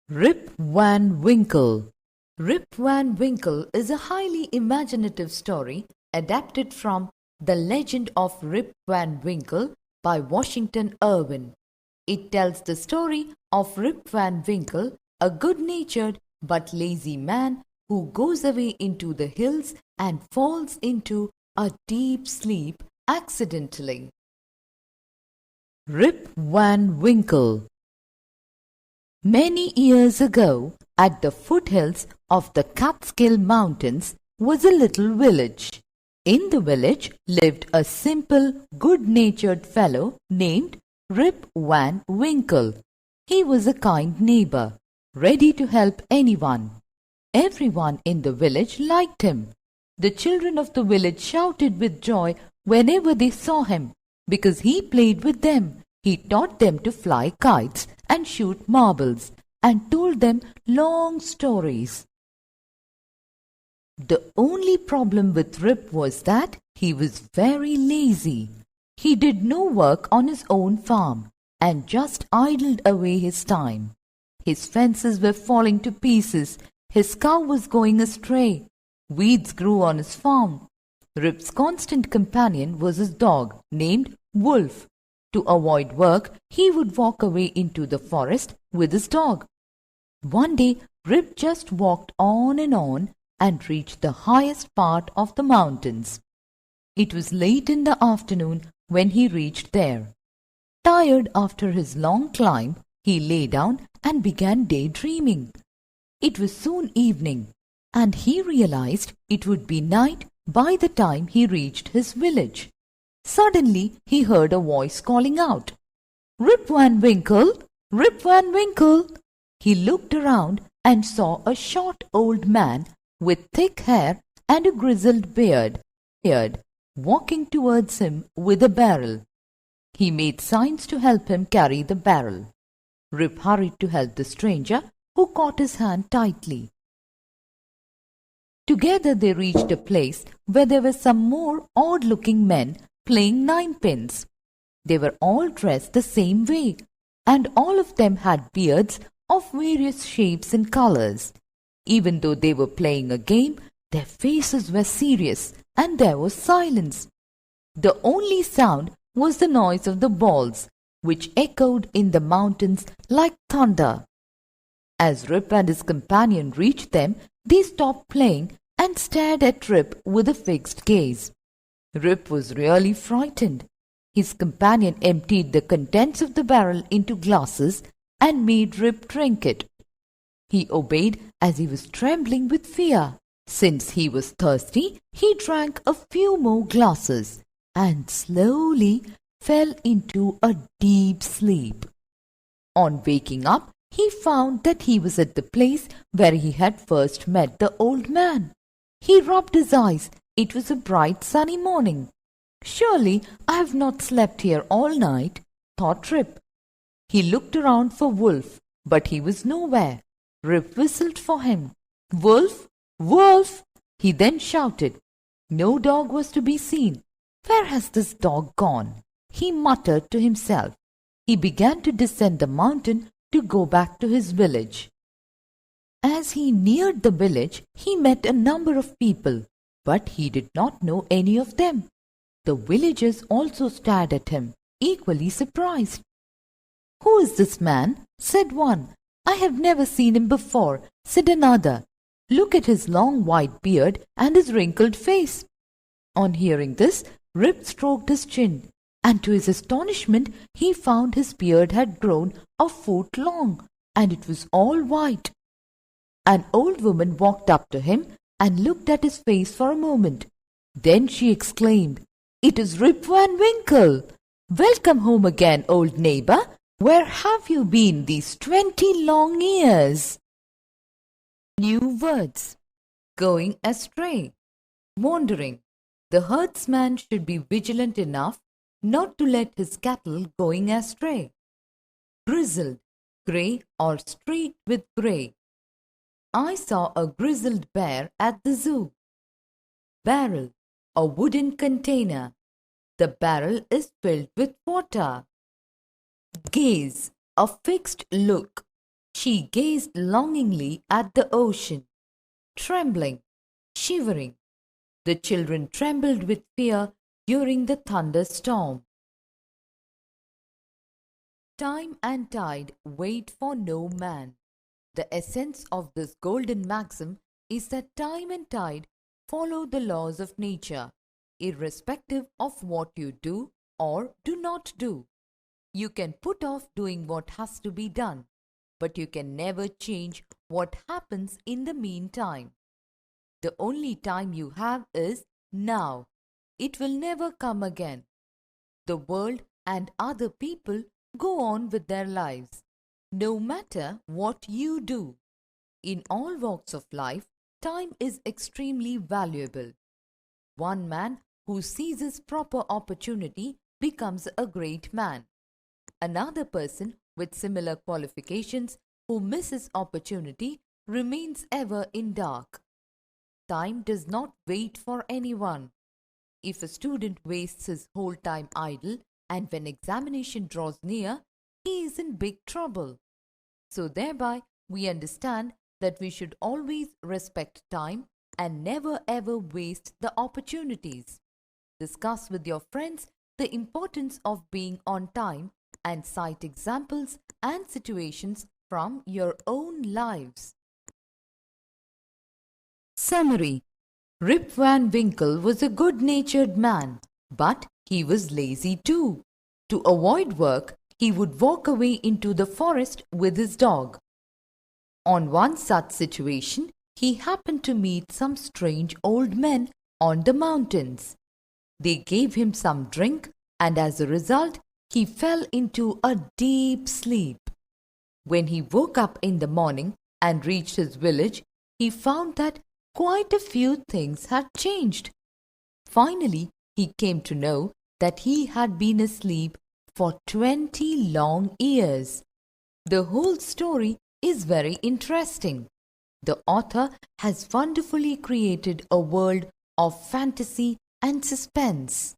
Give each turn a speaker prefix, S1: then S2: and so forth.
S1: Rip Van Winkle. Rip Van Winkle is a highly imaginative story adapted from The Legend of Rip Van Winkle by Washington Irving. It tells the story of Rip Van Winkle, a good-natured but lazy man who goes away into the hills and falls into a deep sleep accidentally. Rip Van Winkle. Many years ago, at the foothills of the Catskill Mountains was a little village. In the village lived a simple, good-natured fellow named Rip Van Winkle. He was a kind neighbor, ready to help anyone. Everyone in the village liked him. The children of the village shouted with joy whenever they saw him, because he played with them. He taught them to fly kites and shoot marbles, and told them long stories. The only problem with Rip was that he was very lazy. He did no work on his own farm and just idled away his time. His fences were falling to pieces. His cow was going astray. Weeds grew on his farm. Rip's constant companion was his dog, named Wolf. To avoid work, he would walk away into the forest with his dog. One day, Rip just walked on and reached the highest part of the mountains. It was late in the afternoon when he reached there. Tired after his long climb, he lay down and began daydreaming. It was soon evening, and he realized it would be night by the time he reached his village. Suddenly, he heard a voice calling out, "Rip Van Winkle! Rip Van Winkle!" He looked around and saw a short old man with thick hair and a grizzled beard walking towards him with a barrel. He made signs to help him carry the barrel. Rip hurried to help the stranger, who caught his hand tightly. Together they reached a place where there were some more odd-looking men playing ninepins. They were all dressed the same way, and all of them had beards of various shapes and colors. Even though they were playing a game, their faces were serious, and there was silence. The only sound was the noise of the balls, which echoed in the mountains like thunder. As Rip and his companion reached them, they stopped playing and stared at Rip with a fixed gaze. Rip was really frightened. His companion emptied the contents of the barrel into glasses and made Rip drink it. He obeyed as he was trembling with fear. Since he was thirsty, he drank a few more glasses and slowly fell into a deep sleep. On waking up, he found that he was at the place where he had first met the old man. He rubbed his eyes. It was a bright sunny morning. "Surely I have not slept here all night," thought Rip. He looked around for Wolf, but he was nowhere. Rip whistled for him. "Wolf! Wolf!" he then shouted. No dog was to be seen. "Where has this dog gone?" he muttered to himself. He began to descend the mountain to go back to his village. As he neared the village, he met a number of people, but he did not know any of them. The villagers also stared at him, equally surprised. "Who is this man?" said one. "I have never seen him before," said another. "Look at his long white beard and his wrinkled face." On hearing this, Rip stroked his chin, and to his astonishment he found his beard had grown a foot long, and it was all white. An old woman walked up to him and looked at his face for a moment. Then she exclaimed, "It is Rip Van Winkle! Welcome home again, old neighbor. Where have you been these 20 long years?" New words. Going astray. Wandering. The herdsman should be vigilant enough not to let his cattle going astray. Grizzled. Grey or streaked with grey. I saw a grizzled bear at the zoo. Barrel. A wooden container. The barrel is filled with water. Gaze. A fixed look. She gazed longingly at the ocean, trembling, shivering. The children trembled with fear during the thunderstorm. Time and tide wait for no man. The essence of this golden maxim is that time and tide follow the laws of nature, irrespective of what you do or do not do. You can put off doing what has to be done, but you can never change what happens in the meantime. The only time you have is now. It will never come again. The world and other people go on with their lives, no matter what you do. In all walks of life, time is extremely valuable. One man who seizes proper opportunity becomes a great man. Another person with similar qualifications who misses opportunity remains ever in dark. Time does not wait for anyone. If a student wastes his whole time idle and when examination draws near, he is in big trouble. So thereby we understand that we should always respect time and never ever waste the opportunities. Discuss with your friends the importance of being on time and cite examples and situations from your own lives. Summary. Rip Van Winkle was a good-natured man, but he was lazy too. To avoid work, he would walk away into the forest with his dog. On one such situation, he happened to meet some strange old men on the mountains. They gave him some drink, and as a result, he fell into a deep sleep. When he woke up in the morning and reached his village, he found that quite a few things had changed. Finally, he came to know that he had been asleep for 20 long years. The whole story is very interesting. The author has wonderfully created a world of fantasy and suspense.